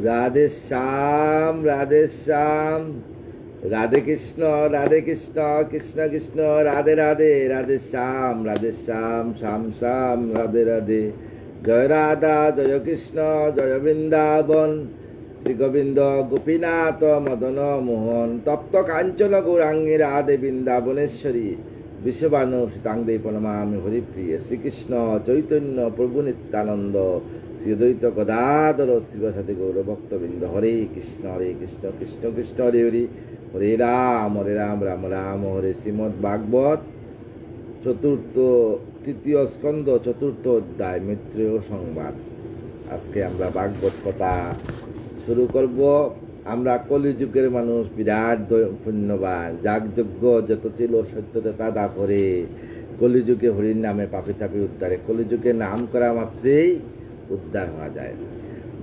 রাধে শ্যাম, রাধে শ্যাম, রাধে কৃষ্ণ, কৃষ্ণ কৃষ্ণ, রাধে রাধে, রাধে শ্যাম, শ্যাম শ্যাম, রাধে রাধে। জয় রাধা, জয় কৃষ্ণ, জয় বৃন্দাবন, শ্রী গোবিন্দ গোপীনাথ মদন মোহন, তপ্ত কাঞ্চন গৌরাঙ্গী রাধে বৃন্দাবনেশ্বরী, বিশ্ববানু সীতাঙ্গে প্রণমামি হরিপ্রিয়। শ্রীকৃষ্ণ চৈতন্য প্রভু নিত্যানন্দ, শ্রী দ্বৈত গদাধর শিবসাথী গৌর ভক্তবৃন্দ, হরে কৃষ্ণ কৃষ্ণ কৃষ্ণ হরে হরে, হরে রাম রাম রাম হরে। শ্রীমদ্ ভাগবত তৃতীয় স্কন্ধ চতুর্থ অধ্যায় মৈত্রেয় সংবাদ। আজকে আমরা ভাগবত কথা শুরু করব। আমরা কলিযুগের মানুষ, বিরাট পুণ্যবান, যাগযজ্ঞ যত ছিল সত্যতে তা দা করে কলিযুগে হরির নামে পাপি তাপি উদ্ধারে। কলিযুগে নাম করা মাত্রেই উদ্ধার হওয়া যায়।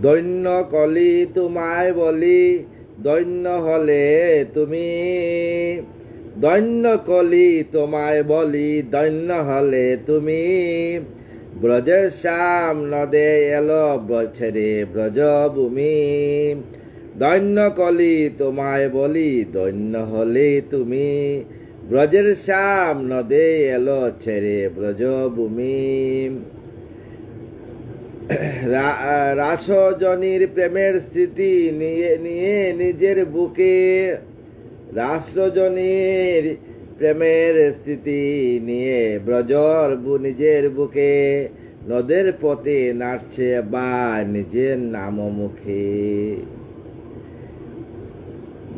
দৈন্য কলি তোমায় বলি, দৈন্য হলে তুমি, দৈন্য কলি তোমায় বলি, দৈন্য হলে তুমি। ব্রজের শ্যাম নদে এলো ছেড়ে ব্রজভূমি, দৈন্য কলি তোমায় বলি, দৈন্য হলে তুমি। ব্রজের শ্যাম নদে এলো ছেড়ে ব্রজভূমি। রাসজনীর প্রেমের স্মৃতি নিয়ে নিয়ে নিজের বুকে, রাসজনীর প্রেমের স্মৃতি নিয়ে ব্রজর নিজের বুকে, নদের পথে নাচছে বা নিজের নাম মুখে।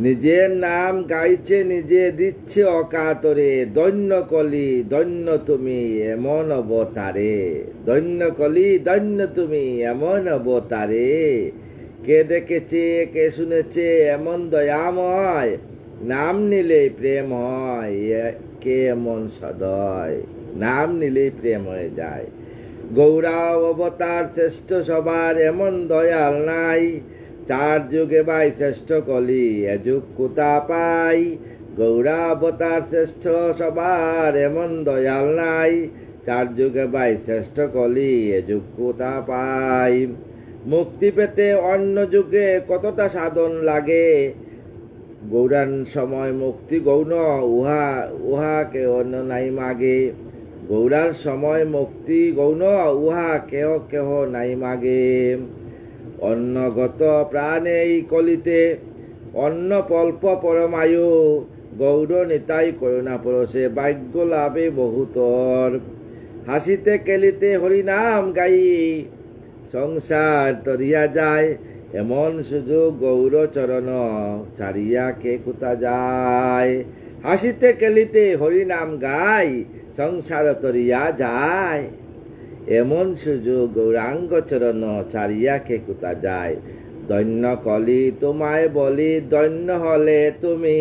নিজের নাম গাইছে নিজে দিচ্ছে অকাতরে, দৈন্য কলি দৈন্য তুমি এমন অবতারে, দৈন্য কলি দৈন্য তুমি এমন অবতারে। কে দেখেছে কে শুনেছে এমন দয়াময়, নাম নিলে প্রেম হয় কে এমন সদয়, নাম নিলে প্রেম হয়ে যায়। গৌরা অবতার শ্রেষ্ঠ সবার এমন দয়াল নাই, চার যুগে বাই শ্রেষ্ঠ কলি এ যুগ কোথা পাই। গৌরা অবতার শ্রেষ্ঠ সবার এমন দয়াল নাই, চার যুগে বাই শ্রেষ্ঠ কলি এ যুগ কোথা পাই। মুক্তি পেতে অন্য যুগে কতটা সাধন লাগে, গৌরান সময় মুক্তি গৌণ উহা উহাকে অন্য নাই মাগে। গৌরার সময় মুক্তি গৌণ উহা কেহ কেহ নাই মাগে। অন্নগত প্রাণে এই কলিতে অন্ন পল্প পরমায়ু, গৌর নিতাই করুণা পরশে ভাগ্য লাভে বহুতর। হাসিতে কেলিতে হরিনাম গাই সংসার তরিয়া যায়, এমন সুযোগ গৌর চরণ ছাড়িয়া কে কোথা যায়। হাসিতে কেলিতে হরিনাম গাই সংসার তরিয়া যায়, এমন সুযোগ গৌরাঙ্গ চরণ ছাড়িয়া কে কোথা যায়। দৈন্য কলি তোমায় বলি, দৈন্য হলে তুমি,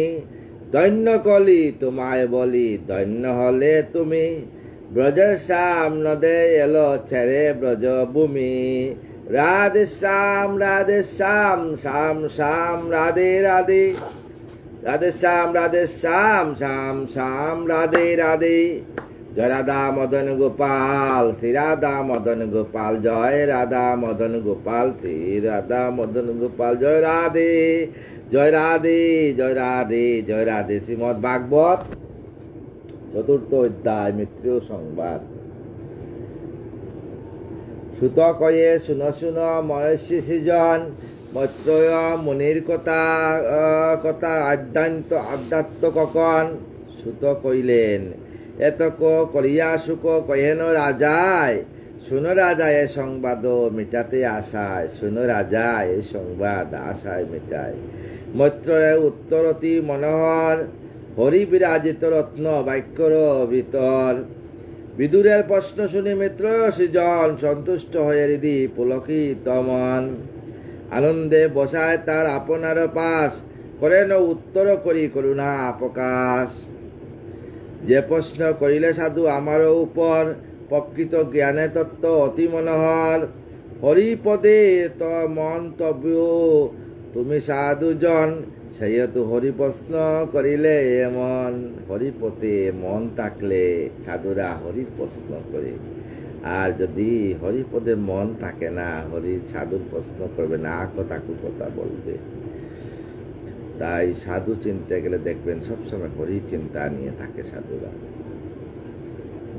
দৈন্য কলি তোমায় বলি, দৈন্য হলে তুমি। ব্রজের শ্যাম নদে এলো ছেড়ে ব্রজভূমি, রাধে শ্যাম, শ্যাম শ্যাম, রাধে রাধে, রাধে শ্যাম শ্যাম শ্যাম, রাধে রাধে। জয় রাধা মদন গোপাল, শ্রী রাধা মদন গোপাল, জয় রাধা মদন গোপাল, শ্রী রাধা মদন গোপাল। জয় রাধে, জয় রাধে, জয় রাধে, জয় রাধে। শ্রীমদ্ ভাগবত চতুর্থ অধ্যায় মৈত্রেয় সংবাদ। সুত কয়ে শুনো শুনো মহর্ষি সৃজন, মৈত্রেয় মুনির কথা কথা আধ্যাত্ম কখন। সুত কইলেন, এতক করিয়া সুখ কহেন রাজায়, শুনো রাজা এ সংবাদ মিটাতে আশায়, শুনো রাজা এ সংবাদ আশায় মিটায়। মৈত্রেয় উত্তর অতি মনোহর, হরি বিরাজিত রত্ন বাক্যর ভিতর। বিদুরের প্রশ্ন শুনি মিত্রেয় সৃজন, সন্তুষ্ট হয়ে হৃদি পুলকিত মন। আনন্দে বসায় তার আপনার পাশ, করেন উত্তর করি করুণা প্রকাশ। যে প্রশ্ন করিলে সাধু আমার উপর, প্রকৃত জ্ঞানের তত্ত্ব অতি মনোহর। হরিপদে তো মন্তব্য তুমি সাধুজন, সেহেতু হরি প্রশ্ন করিলে এমন। হরিপদে মন থাকলে সাধুরা হরি প্রশ্ন করে। আর যদি হরিপদে মন থাকে না, হরির সাধুর প্রশ্ন করবে না, তাকু কথা বলবে। তাই সাধু চিনতে গেলে দেখবেন সবসময় হরি চিন্তা নিয়ে থাকে সাধুরা।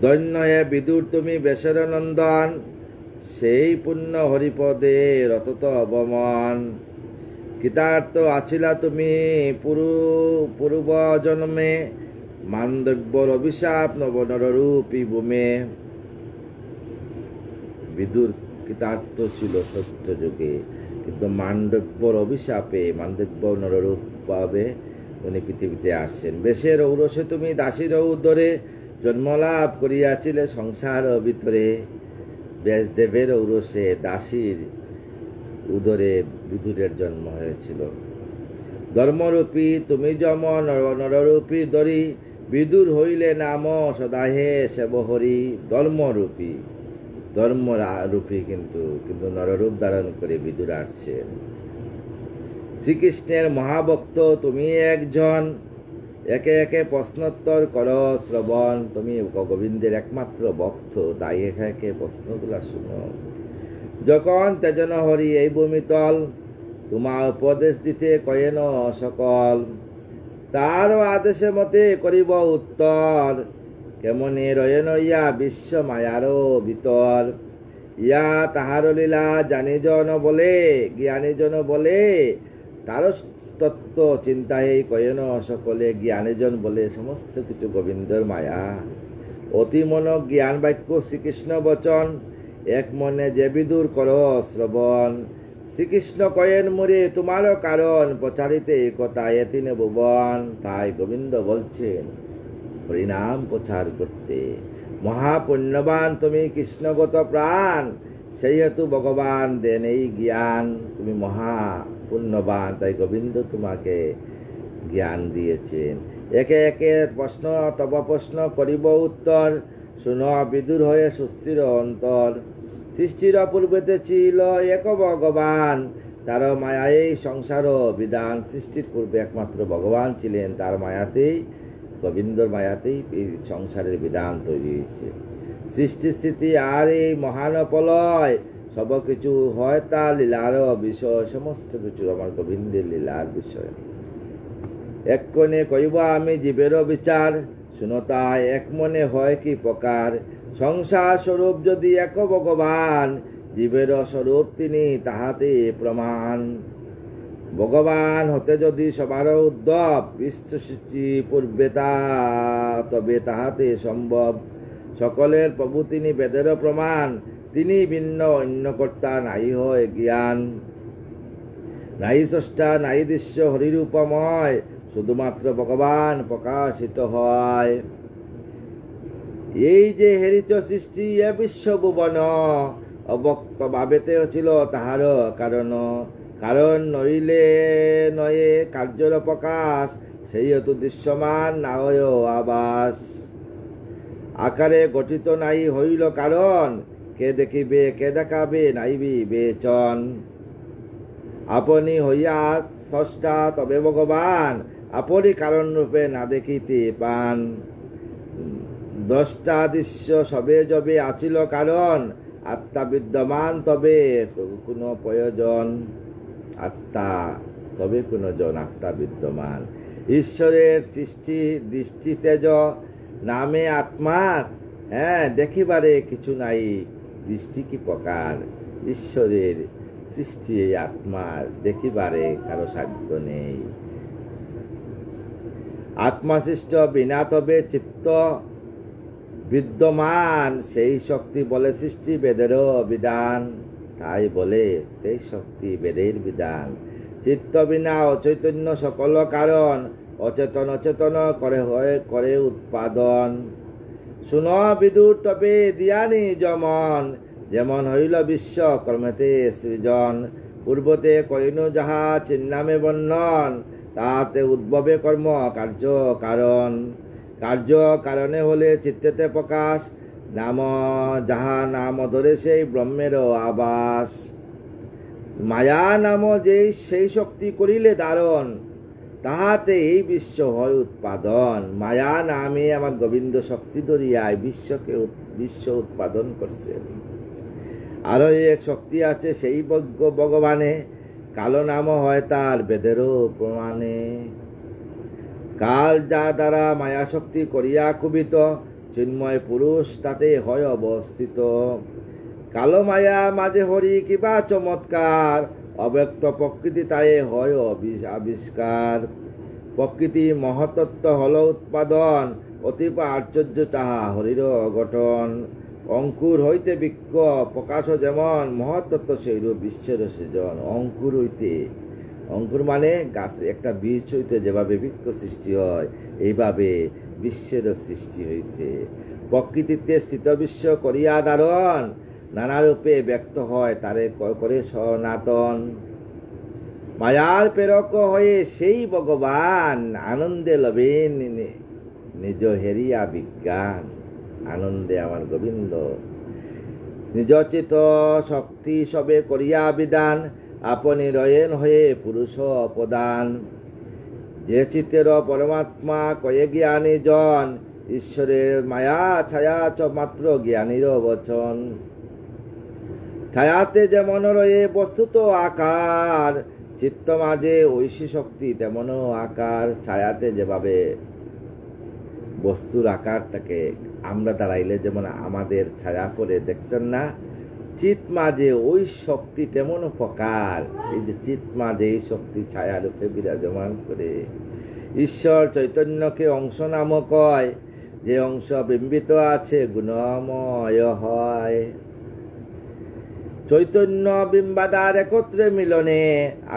ধন্য হে বিদুর তুমি বেশের নন্দন, সেই পুণ্য হরিপদে রতত অবমন। কৃতার্থ আছিলা তুমি পূর্ব জন্মে, মান্দব্যর অভিশাপ নবনরূপী ভূমে। বিদুর কৃতার্থ ছিল সত্য যুগে, কিন্তু মান্ডব্যর অভিশাপে মান্ডব্য নররূপ পাবে উনি পৃথিবীতে আসছেন। বেশের ঔরসে তুমি দাসীর উদরে জন্মলাভ করিয়াছিলে সংসার ভিতরে। ব্যাসদেবের ঔরসে দাসীর উদরে বিদুরের জন্ম হয়েছিল। ধর্মরূপী তুমি যম নররূপী দরি, বিদুর হইলে নাম সদাহে সেবহরি। ধর্মরূপী ধর্মরূপী কিন্তু নররূপ ধারণ করে বিদুর আসছেন। শ্রীকৃষ্ণের মহাভক্ত তুমি একজন, একে একে প্রশ্নোত্তর কর শ্রবণ। তুমি গোবিন্দের একমাত্র ভক্ত, তাই একে একে প্রশ্নগুলা শুনো। যখন তেজন হরি এই ভূমিতল, তোমার উপদেশ দিতে কয়েন সকল। তার আদেশে মতে করিব উত্তর, কেমনে রয়েন ইয়া বিশ্ব মায়ারও ভিতর। ইয়া তাহার লীলা জানিজন বলে, জ্ঞানীজন বলে, তার তত্ত্ব চিন্তায় কয়েন সকলে। জ্ঞানীজন বলে সমস্ত কিছু গোবিন্দর মায়া। অতি মন জ্ঞান বাক্য শ্রীকৃষ্ণ বচন, এক মনে যে বিদুর কর শ্রবণ। শ্রীকৃষ্ণ কয়েন মুরে তোমারও কারণ, প্রচারিতে একতা এতিন ভুবন। তাই গোবিন্দ বলছেন হরিনাম প্রচার করতে। মহাপুণ্যবান তুমি কৃষ্ণগত প্রাণ, সেই হেতু ভগবান দেন এই জ্ঞান। তুমি মহাপুণ্যবান, তাই গোবিন্দ তোমাকে জ্ঞান দিয়েছেন। একে একে প্রশ্ন তব প্রশ্ন করিব উত্তর, শুনো বিদুর হয়ে সুস্থির অন্তর। সৃষ্টির পূর্বেতে ছিল এক ভগবান, তার মায়াই সংসার বিধান। সৃষ্টির পূর্বে একমাত্র ভগবান ছিলেন, তার মায়াতেই গোবিন্দর মায়াতেই এই সংসারের বিধান তৈরি হয়েছে। সৃষ্টি স্থিতি আর এই মহান প্রলয়, সব কিছু হয় তার লীলার বিষয়। সমস্ত কিছু আমার গোবিন্দের লীলার বিষয়। এক্ষণে কইব আমি জীবের বিচার, শুনো তাই এক মনে হয় কি প্রকার। সংসার স্বরূপ যদি এক ভগবান, জীবের স্বরূপ তিনি তাহাতে প্রমাণ। ভগবান হতে যদি সবার উদ্যব, বিশ্ব সৃষ্টি পূর্বে তবে তাহাতে সম্ভব। সকলের প্রভু তিনি বেদের প্রমাণ, তিনি ভিন্ন অন্য কর্তা নাই হয় জ্ঞান। নাই স্রষ্টা নাই দৃশ্য হরিরূপময়, শুধুমাত্র ভগবান প্রকাশিত হয়। এই যে হেরিচ সৃষ্টি এ বিশ্বভুবন, অবক্ত ভাবেতে ছিল তাহার কারণ। কারণ নইলে নয়ে কার্যর প্রকাশ, সেই হেতু দৃশ্যমান না হয় আবাস। আকারে গঠিত নাই হইল কারণ, কে দেখিবে কে দেখাবে নাই বিবেচন। আপনি হইয়া স্রষ্টা তবে ভগবান, আপনি কারণ রূপে না দেখিতে পান। দশটা দৃশ্য সবে যবে আছিল কারণ, আত্মা বিদ্যমান তবে কোনো প্রয়োজন। আত্মা তবে কোনো জন, আত্মা বিদ্যমান। ঈশ্বরের সৃষ্টি দৃষ্টি তেজ নামে আত্মার, দেখিবারে কিছু নাই দৃষ্টি কি প্রকার। ঈশ্বরের সৃষ্টি এই আত্মার দেখিবারে কারো সাধ্য নেই। আত্মা সৃষ্ট বিনা তবে চিত্ত বিদ্যমান, সেই শক্তি বলে সৃষ্টি বেদেরও বিধান। তাই বলে সেই শক্তি বেদের বিধান। চিত্ত বিনা অচৈতন্য সকল কারণ, অচেতন অচেতন করে উৎপাদন। শুন বিদুর তবে দিয়ানি যমন, যেমন হইল বিশ্ব কর্মেতে সৃজন। পূর্বতে করিনু যাহা চিন্নামে বর্ণন, তাতে উদ্ভবে কর্ম কার্য কারণ। কার্য কারণে হলে চিত্তেতে প্রকাশ, নাম যাহা নাম ধরে সেই ব্রহ্মের আবাস। মায়া নাম যেই সেই শক্তি করিলে ধারণ, তাহাতে এই বিশ্ব হয় উৎপাদন। মায়া নামে আমার গোবিন্দ শক্তি ধরিয়ায় বিশ্ব উৎপাদন করছেন। আরো এক শক্তি আছে, সেই ভগবানে, কালো নাম হয় তার বেদেরও প্রমাণে। কাল যা দ্বারা মায়া শক্তি করিয়া কুবিত, চিন্ময় পুরুষ তাতে হয় অবস্থিত। কালো মায়া মাঝে হরি কিবা চমৎকার, অব্যক্ত প্রকৃতি তাই হয় আবিষ্কার। প্রকৃতি মহতত্ত্ব হল উৎপাদন, অতীব আশ্চর্য তাহা হরির অঘটন। অঙ্কুর হইতে বৃক্ষ প্রকাশ যেমন, মহতত্ত্ব সেইরূপ বিশ্বের সৃজন। অঙ্কুর মানে গাছ, একটা বীজ হইতে যেভাবে বৃক্ষ সৃষ্টি হয়, এইভাবে বিশ্বের সৃষ্টি হয়েছে। প্রকৃতিতে স্থিত বিশ্ব করিয়া ধারণ, নানা রূপে ব্যক্ত হয় তারে করে সনাতন। মায়ার প্রেরক হয়ে সেই ভগবান, আনন্দে লবেন নিজ হেরিয়া বিজ্ঞান। আনন্দে আমার গোবিন্দ নিজচিত শক্তি সবে করিয়া বিধান, আপনি রয়েন হয়ে পুরুষ প্রদান। যে চিত্তের পরমাত্মা কয়ে জ্ঞানী জন, ঈশ্বরের মায়া ছায়া মাত্র জ্ঞানীর বচন। ছায়াতে যেমন রয়ে বস্তুত আকার, চিত্ত মাঝে ঐশী শক্তি তেমন আকার। ছায়াতে যেভাবে বস্তুর আকার থাকে, আমরা দাঁড়াইলে যেমন আমাদের ছায়া পড়ে, দেখছেন না? চিত মাঝে ওই শক্তি তেমন প্রকার। এই যে চিত মাঝে এই শক্তি ছায়া রূপে বিরাজমান করে। ঈশ্বর চৈতন্যকে অংশ নাম কয়, যে অংশ বিম্বিত আছে গুণময় হয়। চৈতন্য বিম্বাদার একত্রে মিলনে,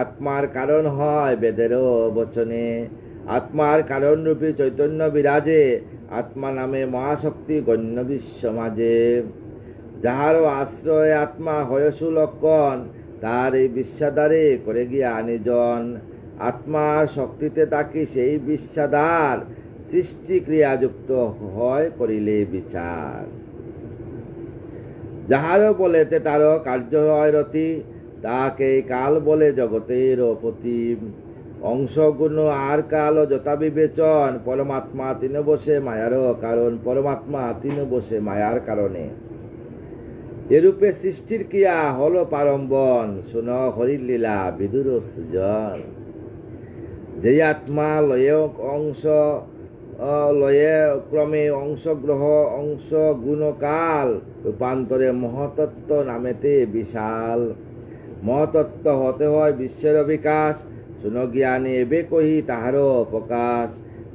আত্মার কারণ হয় বেদেরও বচনে। আত্মার কারণ রূপী চৈতন্য বিরাজে, আত্মা নামে মহাশক্তি গণ্য বিশ্ব মাঝে। যাহারও আশ্রয় আত্মা হয়সু লক্ষণ, তার এই বিশ্বাদারে করে গিয়া নিজন। আত্মার শক্তিতে তাকি সেই বিশ্বাদার, সৃষ্টি ক্রিয়াযুক্ত হয় করিলে বিচার। যাহারও বলেতে তারও কার্য হয় রতি, তাকে কাল বলে জগতের পতি। অংশ গুণ আর কাল যথা বিবেচন, পরমাত্মা তিন বসে মায়ারও কারণ। পরমাত্মা তিন বসে মায়ার কারণে। এরূপে সৃষ্টির ক্রিয়া হল পারম্বন, শুন হরির লীলা বিদুর সৃজন। যেই আত্মা লয়ে ক্রমে অংশ গ্রহ অংশ গুণকাল, রূপান্তরে মহতত্ত্ব নামেতে বিশাল। মহতত্ত্ব হতে হয় বিশ্বের বিকাশ, শুন জ্ঞানে এবে কহি তাহারও প্রকাশ।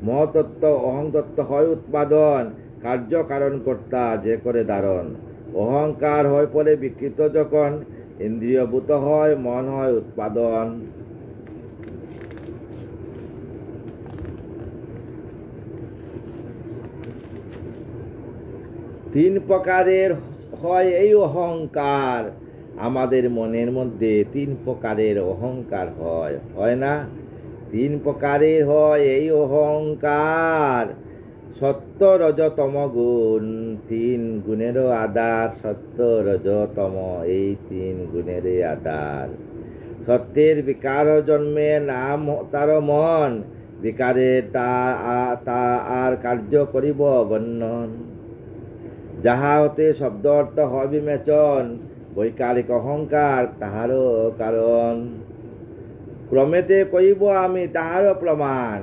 মহতত্ত্ব অহংতত্ত্ব হয় উৎপাদন, কার্য কারণ কর্তা যে করে ধারণ। অহংকার হয় পরে বিকৃত যখন, ইন্দ্রিয়ভূত হয় মন হয় উৎপাদন। তিন প্রকারের হয় এই অহংকার, আমাদের মনের মধ্যে তিন প্রকারের অহংকার হয় না? তিন প্রকারের হয় এই অহংকার। সত্য রজ তম গুণ, তিন গুণেরও আধার। সত্য রজ তম এই তিন গুণের আধার। সত্যের বিকার জন্মে নাম তার মন, বিকারে তা আর কার্য করিব বর্ণন। যাহা হতে শব্দ অর্থ হয় বিমেচন, বৈকারিক অহংকার তাহারও কারণ। ক্রমেতে কইব আমি তাহারও প্রমাণ,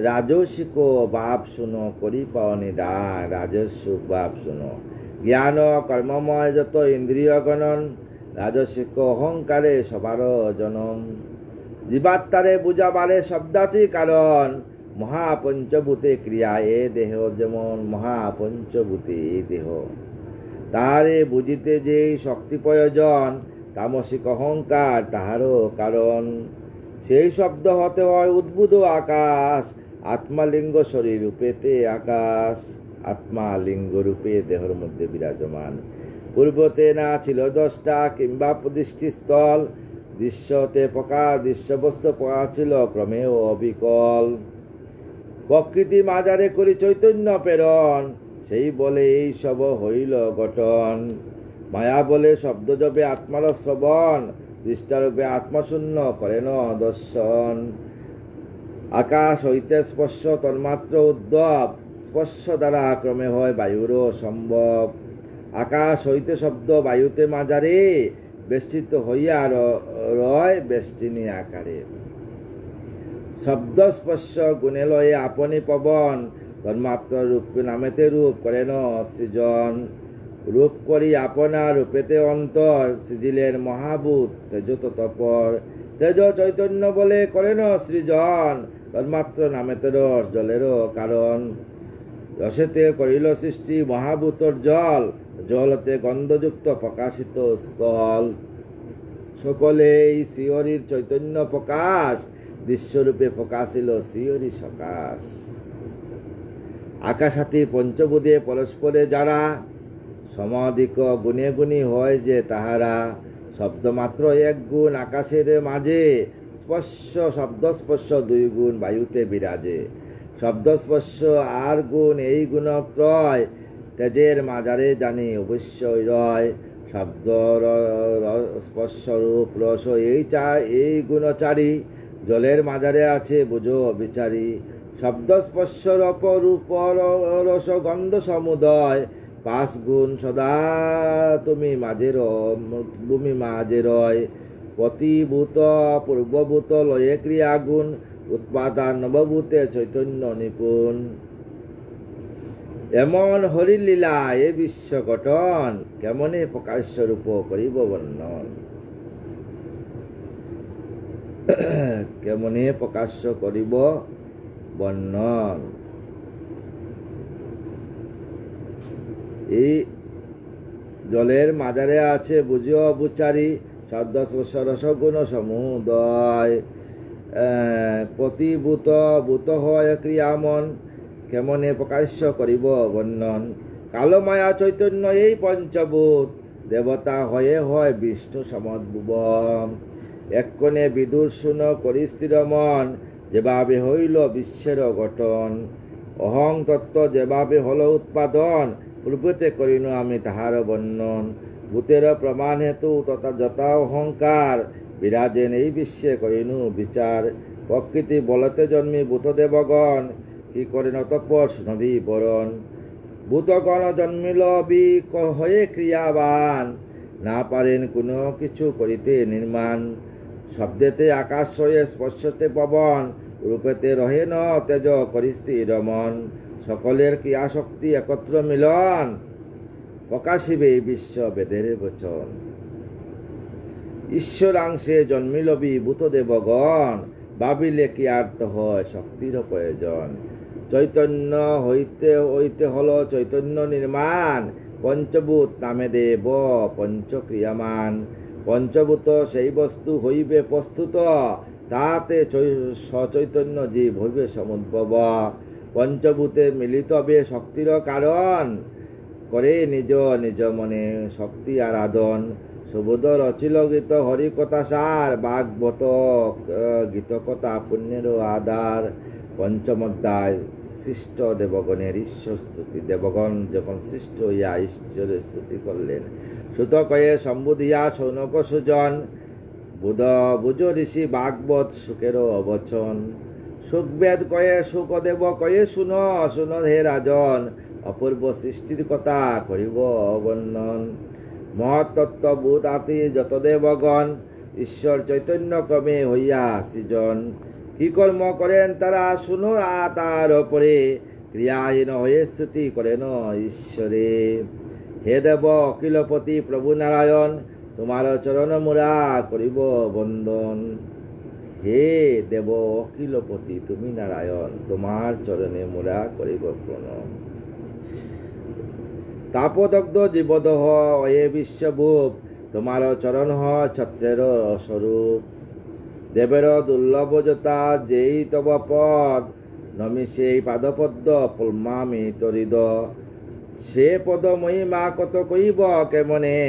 রাজস্বিক বাপ শুনো করি পাও নিদান। রাজস্বিক বাপ শুনো, জ্ঞান কর্মময় যত ইন্দ্রিয় গণন, রাজস্বিক অহংকারে সবারও জনম। জীবাত্মারে বুঝাবারে শব্দাতি কারণ, মহাপঞ্চভূতে ক্রিয়া এ দেহ যেমন। মহাপঞ্চভূতে এ দেহ, তাহারে বুঝিতে যে শক্তি প্রয়োজন, তামসিক অহংকার তাহারও কারণ। সেই শব্দ হতে হয় উদ্ভুত আকাশ, আত্মালিঙ্গ শরীর রূপেতে আকাশ। আত্মা লিঙ্গ রূপে দেহের মধ্যে বিরাজমান। পূর্বতে না ছিল দশটা কিংবা প্রতিষ্ঠিস্থল, দৃশ্যতে প্রকাশ দৃশ্যবস্তু প্রকাশ ছিল ক্রমেও অবিকল। প্রকৃতি মাজারে করি চৈতন্য প্রেরণ, সেই বলে এই সব হইল গঠন। মায়া বলে শব্দ জপে আত্মার শ্রবণ, দৃষ্টারূপে আত্মশূন্য করেন দর্শন। আকাশ হইতে স্পর্শ তন্মাত্র উদ্ভব, স্পর্শ দ্বারা ক্রমে হয় বায়ুরও সম্ভব। আকাশ হইতে শব্দ বায়ুতে মাঝারে, বেষ্টিত হইয়া রয় বেষ্টিনী আকারে। শব্দ স্পর্শ গুণে লয়ে আপনি পবন, তন্মাত্র রূপ নামেতে রূপ করেন সৃজন। রূপ করি আপনা রূপেতে অন্তর, সৃজিলের মহাভূত তেজ তৎপর। তেজ চৈতন্য বলে করেন সৃজন, তন্মাত্র নামেতে রস জলেরও কারণ। রসেতে করিল সৃষ্টি মহাভূতর জল, জলতে গন্ধযুক্ত প্রকাশিত স্থল। সকলে এই শিহরির চৈতন্য প্রকাশ, দৃশ্যরূপে প্রকাশিল শিহরি সকাশ। আকাশাতি পঞ্চভূতে পরস্পরে যারা, সমাধিক গুণে গুণী হয় যে তাহারা। শব্দমাত্র এক গুণ আকাশের মাঝে, স্পর্শ শব্দ স্পর্শ দুই গুণ বায়ুতে বিরাজে। শব্দ স্পর্শ আর গুণ এই গুণত্রয়, তেজের মাঝারে জানি অবশ্যই রয়। শব্দ স্পর্শ রূপ রস এই গুণচারী, জলের মাঝারে আছে বুঝো বিচারি। শব্দ স্পর্শ রূপ রূপ রস গন্ধ সমুদয়, পাঁচ গুণ সদা তুমি মাঝের ভূমি মাঝে রয়। প্রতিভূত পূর্বভূত লয়ে ক্রিয়া গুণ, উৎপাদন নবভূতে চৈতন্য নিপুণ। এমন হরির লীলা এ বিশ্ব গঠন, কেমনে প্রকাশ্য রূপ করিব বর্ণন। কেমনে প্রকাশ্য করিব বর্ণন। এই জলের মাঝারে আছে বুঝিও বুচারি, শব্দ স্পর্শ রসগুণ সমুদয়। প্রতিভূত ভূত হয় ক্রিয়ামন, কেমনে প্রকাশ্য করিব বর্ণন। কালো মায়া চৈতন্য এই পঞ্চভূত, দেবতা হয়ে হয় বিষ্ণু সমদ্ভুবন। এক্ষণে বিদুর শুন করি স্থির মন, যেভাবে হইল বিশ্বের গঠন। অহং তত্ত্ব যেভাবে হল উৎপাদন, পূর্বতে করিনু আমি তাহার বর্ণন। ভূতের প্রমাণ হেতু তথা যথা অহংকার, বিরাজেন এই বিশ্বে করিনু বিচার। প্রকৃতি বলতে জন্মি ভূত দেবগণ, কি করেন অতঃপর শুনবি বরণ। ভূতগণ জন্মিল হয়ে ক্রিয়াবান, না পারেন কোনো কিছু করিতে নির্মাণ। শব্দেতে আকাশ হয়ে স্পর্শতে পবন, রূপেতে রহে ন তেজ করিস্তি রমন। সকলের ক্রিয়াশক্তি একত্র মিলন, প্রকাশিবে বিশ্ব বেদের বচন। ঈশ্বরাংশে জন্মিল ভূত দেবগণ, ভাবিলে কি আর্ত হয় শক্তির প্রয়োজন। চৈতন্য হইতে হইতে হল চৈতন্য নির্মাণ, পঞ্চভূত নামে দেব পঞ্চক্রিয়ামান। পঞ্চভূত সেই বস্তু হইবে প্রস্তুত, তাতে সচৈতন্য জীব হইবে সমুদ্ভব। পঞ্চভূতে মিলিত হবে শক্তির কারণ, করে নিজ নিজ মনে শক্তি আরাধন। সুবোধ রচিল গীত হরিকথা সার, ভাগবত গীতকথা পুণ্যের আধার। পঞ্চম অধ্যায় সৃষ্ট দেবগণের ঈশ্বর স্তুতি। দেবগণ যখন সৃষ্ট হইয়া ঈশ্বরের স্তুতি করলেন, সুত কয়ে সম্বুধিয়া সৌনক সুজন। বুধ ঋষি ভাগবত সুখের অবচন। সুখবেদ কয়ে সুখদেব কয়ে শুন শুন হে রাজন, অপূর্ব সৃষ্টির কথা করিব বর্ণন। মহত্তত্ত্ব ভূত আতি যত দেবগণ, ঈশ্বর চৈতন্য ক্রমে হইয়া সৃজন। কি কর্ম করেন তারা শুনো তার ওপরে, ক্রিয়াহীন হয়ে স্তুতি করেন ঈশ্বরে। হে দেব অখিলপতি প্রভু নারায়ণ, তোমার চরণ মুরা করিব বন্দন। হে দেব অখিলপতি তুমি নারায়ণ, তোমার চরণে মুরা করিব প্রণম। তাপদগ্ধ জীবদহ অয়ে বিশ্বভূপ, তোমার চরণ ছত্রের স্বরূপ। দেবের দুর্লভ জতা যেই তব পদ, নমি সেই পাদপদ্ম পূর্মামি তরিদ। সে পদ মহিমা কত কইব কেমনে,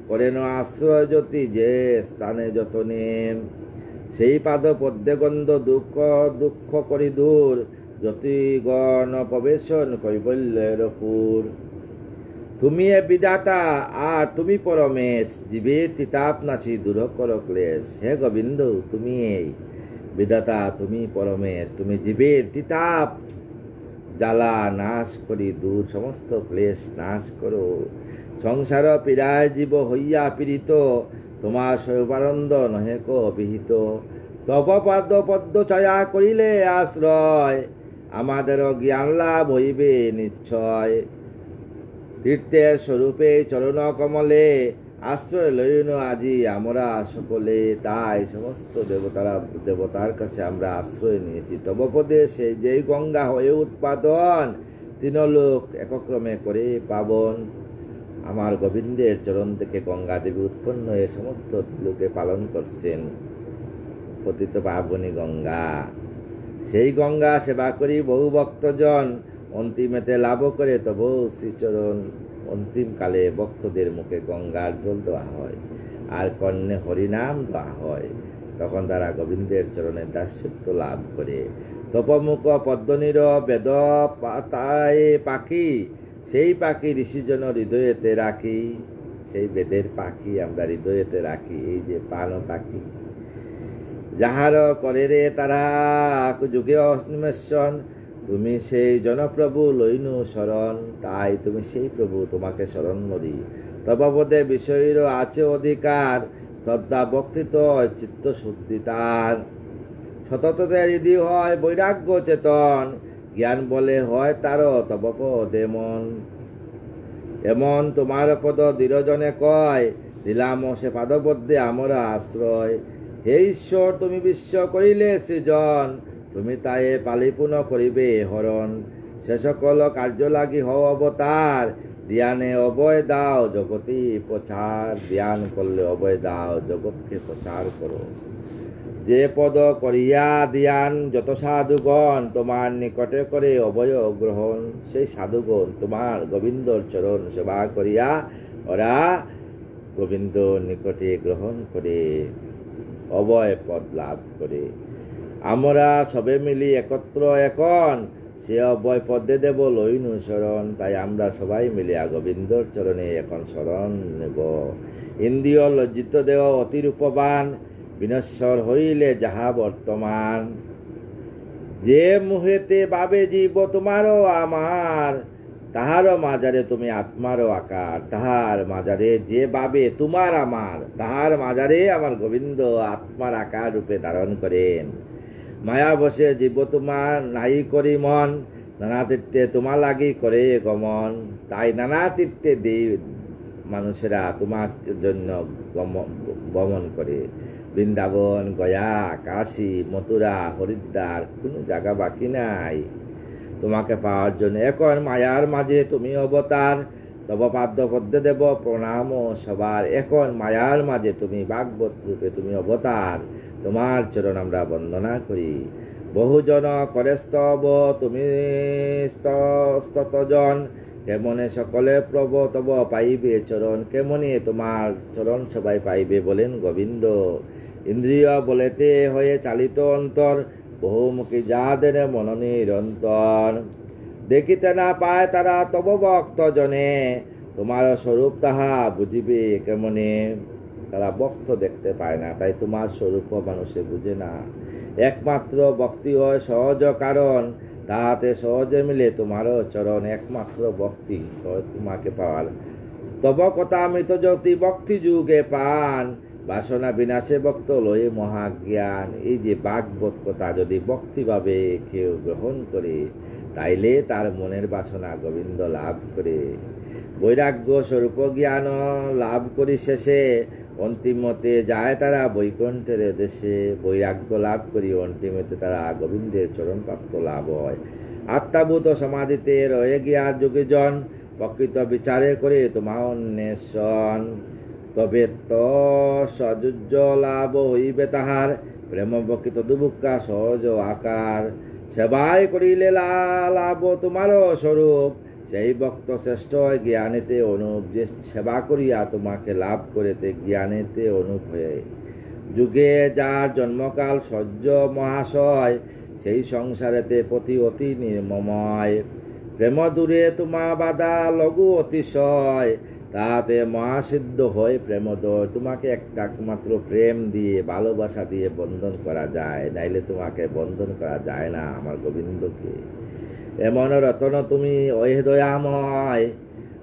করেন আশ্রয় জ্যোতি যে স্থানে যতনে। সেই পাদ পদ্মে গন্ধ দুঃখ দুঃখ করি দূর, জ্যোতিগণ প্রবেশন কৈবল্যের পুর। তুমি এ বিধাতা আর তুমি পরমেশ, জীবের তিতাপ নাশি দূর কর ক্লেশ। হে গোবিন্দ তুমি এই বিধাতা তুমি পরমেশ, তুমি জীবের তিতাপ জ্বালা নাশ করি দূর, সমস্ত ক্লেশ নাশ করো। সংসার পীড়ায় জীব হইয়া পীড়িত, তোমার সর্বানন্দ নহে কো বিহিত। তব পাদ পদ্ম ছায়া করিলে আশ্রয়, আমাদের জ্ঞান লাভ হইবে নিশ্চয়। তীর্থের স্বরূপে চরণ কমলে, আশ্রয় লইন আজি আমরা সকলে। তাই সমস্ত দেবতার কাছে আমরা আশ্রয় নিয়েছি। তব পদে সেই যেই গঙ্গা হয়ে উৎপাদন, তিনলোক একক্রমে করে পাবন। আমার গোবিন্দের চরণ থেকে গঙ্গা দেবী উৎপন্ন হয়ে সমস্ত লোকে পালন করছেন পতিত পাবনী গঙ্গা। সেই গঙ্গা সেবা করি বহু ভক্তজন, অন্তিমেতে লাভ করে তব শ্রীচরণ। অন্তিমকালে ভক্তদের মুখে গঙ্গার জল দেওয়া হয়, আর কর্ণে হরিনাম দেওয়া হয়। তখন তারা গোবিন্দের চরণের দাস্যত্ব লাভ করে। তপমুখ পদ্মনীর বেদ পাতায় পাখি, সেই পাখি ঋষিজন হৃদয়েতে রাখি। সেই বেদের পাখি আমরা হৃদয়েতে রাখি। এই যে পান পাখি, যাহার করে রে তারা যুগে অন্বেষণ, তুমি সেই জনপ্রভু লইনু শরণ। তাই তুমি সেই প্রভু, তোমাকে শরণ করি। তবপদে বিষয়ের আছে অধিকার, শ্রদ্ধা ভক্তিত চিত্ত শুদ্ধি তার। সতততে হৃদি হয় বৈরাগ্য চেতন, জ্ঞান বলে হয় তার তবপদে মন। এমন তোমার পদ দৃঢ়জনে কয়, দিলাম সে পাদপদ্মে আমরা আশ্রয়। হে ঈশ্বর তুমি বিশ্ব করিলে সৃজন, তুমি তাই পালিপুন করিবে হরণ। সে সকল কার্য লাগি হও অবতার, ধ্যানে অভয় দাও জগতি প্রচার। ধ্যান করলে অভয় দাও, জগৎকে প্রচার করো। যে পদ করিয়া ধ্যান যত সাধুগণ, তোমার নিকটে করে অভয় গ্রহণ। সেই সাধুগণ তোমার গোবিন্দর চরণ সেবা করিয়া ওরা গোবিন্দ নিকটে গ্রহণ করে অভয় পদ লাভ করে। আমরা সবে মিলি একত্র এখন, সে অভয় পদে দেব লইনু শরণ। তাই আমরা সবাই মিলিয়া গোবিন্দর চরণে এখন শরণ নেব। ইন্দ্রিয় লজ্জিত দেহ অতিরূপবান, বিনশ্বর হইলে যাহা বর্তমান। যে মুহেতে বাবে জীব তোমারও আমার, তাহারও মাজারে তুমি আত্মারও আকার। তাহার মাজারে যে বাবে তোমার আমার, তাহার মাজারে আমার গোবিন্দ আত্মার আকার রূপে ধারণ করেন। মায়া বসে জীব তোমার নাই করি মন, নানা তীর্থে তোমার লাগি করে গমন। তাই নানা তীর্থে মানুষেরা তোমার জন্য গমন করে। বৃন্দাবন, গয়া, কাশী, মথুরা, হরিদ্বার, কোনো জায়গা বাকি নাই তোমাকে পাওয়ার জন্য। এখন মায়ার মাঝে তুমি অবতার, তব পাদ্য পদ্মে দেব প্রণাম সবার। এখন মায়ার মাঝে তুমি ভাগবত রূপে তুমি অবতার, তোমার চরণ আমরা বন্দনা করি। বহুজন করে স্তব তুমি স্ততজন, কেমনে সকলে প্রভ তব পাইবে চরণ। কেমনে তোমার চরণ সবাই পাইবে বলেন গোবিন্দ। ইন্দ্রিয় বলেতে হয়ে চালিত অন্তর, বহুমুখী যাদের মন নিরন্তর। দেখিতে না পায় তারা তব ভক্ত জনে, তোমার স্বরূপ তাহা বুঝিবে কেমনে। তারা ভক্ত দেখতে পায় না, তাই তোমার স্বরূপ মানুষে বুঝে না। একমাত্র ভক্তি হয় সহজ কারণ, তাহাতে সহজে মিলে তোমারও চরণ। একমাত্র ভক্তি তোমাকে পাওয়ার। তব কথা মৃত জ্যোতি ভক্তি যুগে পান, বাসনা বিনাশে ভক্ত লয়ে মহাজ্ঞান। এই যে ভাগবত কথা যদি ভক্তিভাবে কেউ গ্রহণ করে, তাইলে তার মনের বাসনা গোবিন্দ লাভ করে। বৈরাগ্য স্বরূপ জ্ঞান লাভ করি শেষে, অন্তিমতে যায় তারা বৈকুণ্ঠের দেশে। বৈরাগ্য লাভ করি অন্তিমতে তারা গোবিন্দের চরণ প্রাপ্ত লাভ হয়। আত্মাভূত সমাধিতে রয়ে গিয়ার যোগীজন, প্রকৃত বিচারে করে তোমার অন্বেষণ। তবে তো সযুজ্য লাভ হইবে তাহার, প্রেম প্রকৃত দুবুক্কা সহজ আকার। সেবায় করিলে লাভ তোমারও স্বরূপ, সেই ভক্ত শ্রেষ্ঠ জ্ঞানেতে অনুপ। যে সেবা করিয়া তোমাকে লাভ করেতে জ্ঞানেতে অনুপ হয়ে। যুগে যার জন্মকাল সহ্য মহাশয়, সেই সংসারেতে পতি অতি নির্মময়। প্রেম দূরে তোমা বাধা লঘু অতিশয়, তাতে মহাসিদ্ধ হয় প্রেমোদয়। তোমাকে একটা মাত্র প্রেম দিয়ে, ভালোবাসা দিয়ে বন্ধন করা যায়, নাইলে তোমাকে বন্ধন করা যায় না আমার গোবিন্দকে। এমন রতন তুমি ওহে দয়াময়,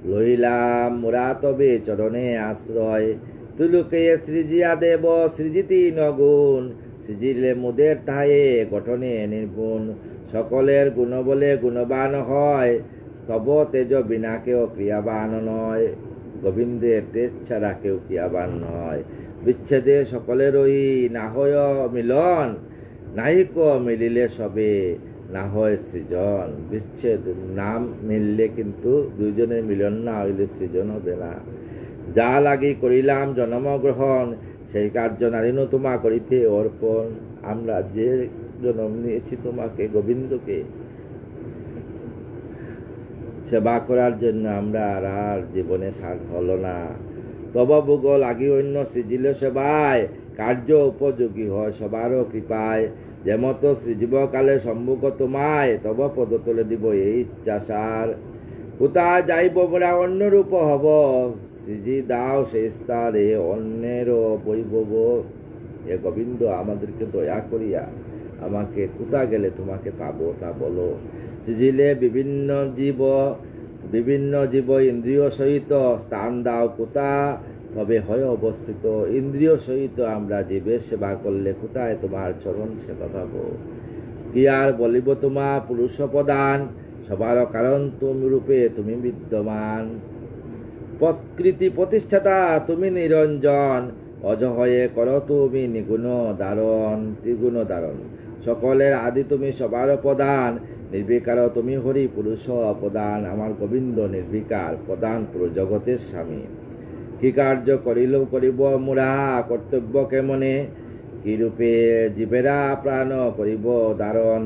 লইলাম মোরা তবে চরণে আশ্রয়। তুলুকে সৃজিয়া দেব সৃজিতি নগুণ, সৃজিলে মুদের তাহে গঠনে নির্গুণ। সকলের গুণ বলে গুণবান হয়, তব তেজ বিনা কেউ ক্রিয়াবান নয়। গোবিন্দের তেজ ছাড়া কেউ ক্রিয়াবান নয়। বিচ্ছেদে সকলেরই না হয় মিলন, নাহিক মিলিলে সবে না হয় সৃজন। বিচ্ছেদ নাম মিললে কিন্তু দুইজনের মিলন না হইলে সৃজন হবে না। যা লাগি করিলাম জন্মগ্রহণ, সেই কার্য নারিনু তোমা করিতে অর্পণ। আমরা যে জন্ম নিয়েছি তোমাকে গোবিন্দকে সেবা করার জন্য, আমরা আর জীবনে সার হলো না। তব ভোগ লাগি অন্য সৃজিল সেবায়, কার্য উপযোগী হয় সবারও কৃপায়। যেমত সৃজীবকালে সম্মুখ তোমায়, তব পদ তোলে দিব এই ইচ্ছা সার। কোথায় যাইব মোরা অন্য রূপ হব, সৃজি দাও সেই স্তরে অন্যেরও বৈভব। এ গোবিন্দ আমাদেরকে দয়া করিয়া আমাকে কোথা গেলে তোমাকে পাবো তা বলো। সৃজিলে বিভিন্ন জীব ইন্দ্রিয় সহিত স্থান দাও কোথা, তবে হয় অবস্থিত। ইন্দ্রিয় সহিত আমরা জীবের সেবা করলে কোথায় তোমার চরণ সেবা পাবো। কি আর বলিব তোমা পুরুষ প্রদান, সবার কারণ তুমি রূপে তুমি বিদ্যমান। প্রকৃতি প্রতিষ্ঠাতা তুমি নিরঞ্জন, অজ হয়ে করো তুমি নিগুণ দারণ ত্রিগুণ দারণ। সকলের আদি তুমি সবার প্রদান, নির্বিকার তুমি হরি পুরুষ প্রদান। আমার গোবিন্দ নির্বিকার প্রদান পুরো জগতের স্বামী। কি কার্য করিব মোরা কর্তব্য কেমনে, কি রূপে জীবেরা প্রাণ করিব ধারণ।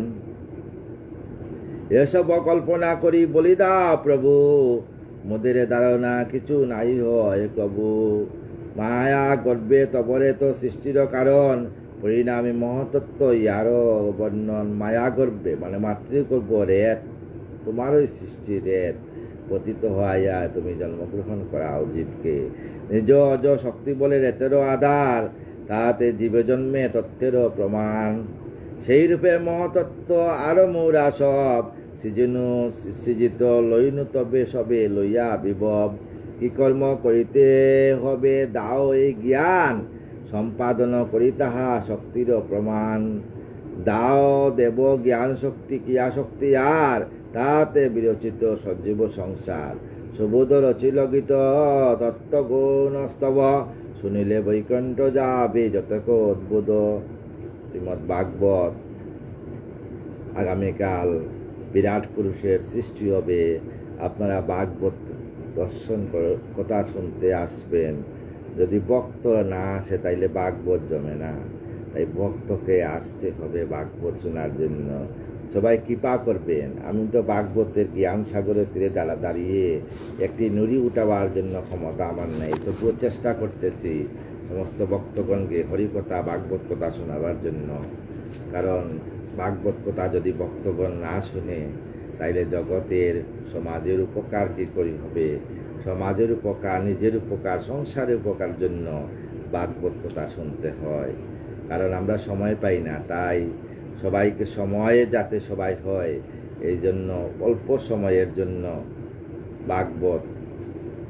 এসব কল্পনা করি বলি দাও প্রভু, মোদের ধারণা কিছু নাই হয় কবু। মায়া গর্বে তবরে তো সৃষ্টির কারণ, পরিণামী মহতত্ব ইয়ারও বর্ণন। মায়া গর্বে মানে মাতৃগর্ভ রেত, তোমারই সৃষ্টি রেত, পতিত হইয়া তুমি জন্মগ্রহণ করাও জীবকে। নিজ অজ শক্তি বলে রেতেরও আধার, তাতে জীবে জন্মে তথ্যেরও প্রমাণ। সেই রূপে মহতত্ত্ব আরো মৌরা সব, সৃজিত লইনু তবে সবে লইয়া বিভব। কি কর্ম করিতে হবে দাও এই জ্ঞান, সম্পাদন করি তাহা শক্তির প্রমাণ। দাও দেব জ্ঞান শক্তি ক্রিয়া শক্তি আর, তাতে বিরচিত সজীব সংসার। সুবোধ রচিল গীত তত্ত্বগুণ স্তব, শুনিলে বৈকুণ্ঠ যাবে যতক অদ্ভুত। শ্রীমদ্ ভাগবত। আগামীকাল বিরাট পুরুষের সৃষ্টি হবে, আপনারা ভাগবত দর্শন কথা শুনতে আসবেন। যদি ভক্ত না আসে তাইলে ভাগবত জমে না, তাই ভক্তকে আসতে হবে ভাগবত শোনার জন্য। সবাই কৃপা করবেন। আমি তো ভাগবতের জ্ঞান সাগরের তীরে দাঁড়িয়ে একটি নুড়ি উঠাবার জন্য ক্ষমতা আমার নেই, তবুও চেষ্টা করতেছি সমস্ত ভক্তগণকে হরিকথা ভাগবত কথা শোনাবার জন্য। কারণ ভাগবত কথা যদি ভক্তগণ না শুনে তাইলে জগতের সমাজের উপকার কি করি হবে। সমাজের উপকার, নিজের উপকার, সংসারের উপকার জন্য ভাগবত কথা শুনতে হয়। কারণ আমরা সময় পাই না, তাই সবাইকে সময়ে যাতে সবাই হয় এই জন্য অল্প সময়ের জন্য ভাগবত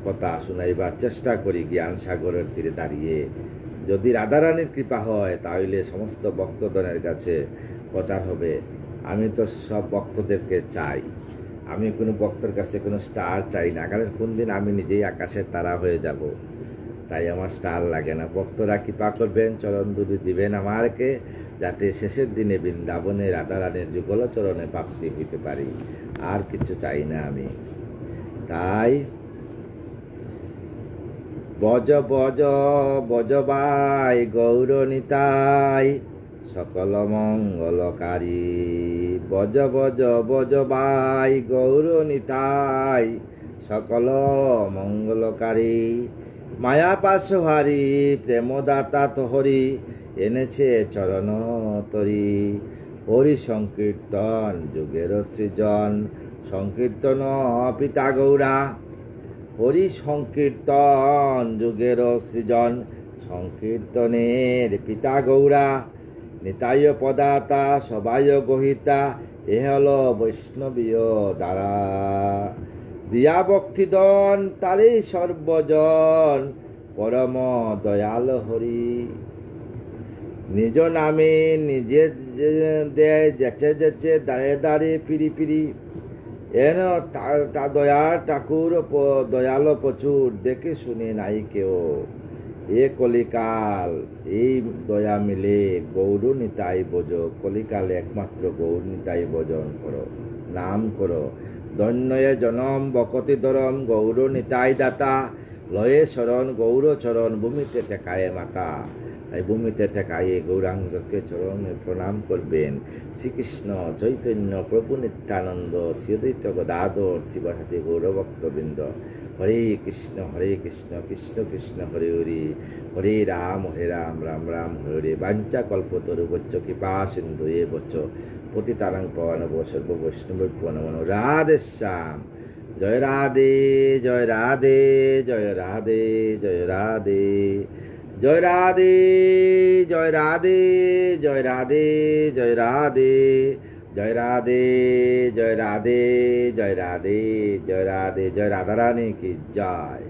কথা শুনাইবার চেষ্টা করি জ্ঞান সাগরের তীরে দাঁড়িয়ে। যদি রাধারানীর কৃপা হয় তাহলে সমস্ত ভক্তগণের কাছে প্রচার হবে। আমি তো সব ভক্তদেরকে চাই, আমি কোনো ভক্তের কাছে কোনো স্টার চাই না, কারণ কোন দিন আমি নিজেই আকাশের তারা হয়ে যাব, তাই আমার স্টার লাগে না। ভক্তরা কৃপা করবেন, চরণ দুলি দিবেন আমারকে, যাতে শেষের দিনে বৃন্দাবনে রাধারানীর যুগল চরণে প্রাপ্তি হইতে পারি। আর কিছু চাই না আমি। তাই বজ বজ বজবাই গৌর নিতাই, সকল মঙ্গলকারী। বজ বজ বজবাই গৌর নিতাই, সকল মঙ্গলকারী। মায়া পাশহারি প্রেমদাতা তোহরি, এনেছে চরণ তরি। হরি সংকীর্তন যুগের সৃজন, সংকীর্তন পিতা গৌরা। হরি সংকীর্তন যুগের সৃজন, সংকীর্তনের পিতা গৌরা, নিতায় পদাতা সবাই গহিতা, এ হল বৈষ্ণবীয় দ্বারা। দিয়া ভক্তিদন তারে সর্বজন, পরম দয়াল হরি। নিজ নামে নিজে দেয় যেচে যেচে, দাঁড়ে দাঁড়ে ফিরি ফিরি, এন দয়ার ঠাকুর দয়াল প্রচুর, দেখে শুনে নাই কেউ। এ কলিকাল এই দয়া মিলে গৌর নিতাই বোঝ, কলিকাল একমাত্র গৌর নিতাই ভজন করো, নাম করো। ধন্যয়ে জনম বকতি ধরম, গৌর নিতাই দাতা, লয়ে শরণ গৌর চরণ, ভূমিতে টেকায়ে মাতা। তাই ভূমিতে টেকায়ে গৌরাঙ্গকে চরণে প্রণাম করবেন। শ্রীকৃষ্ণ চৈতন্য প্রভু নিত্যানন্দ, শ্রী অদ্বৈত গদাধর শিবসাথী গৌরভক্তবৃন্দ। হরে কৃষ্ণ কৃষ্ণ কৃষ্ণ হরে হরে, হরে রাম রাম রাম হরে হরে। বাঞ্ছা কল্পতরুভ্যশ্চ কৃপা সিন্ধু এব চ পতিতানাং পাবনভ্যো সর্ববৈষ্ণবেভ্যো নমো নমঃ। রাধে শ্যাম। জয় রাধে জয় রাধে জয় রাধে জয় রাধে জয় রাধে জয় রাধে জয় রাধে জয় রাধে জয় রাধে জয় রাধে জয় রাধে জয় রাধে। জয় রাধা রানী কি জয়।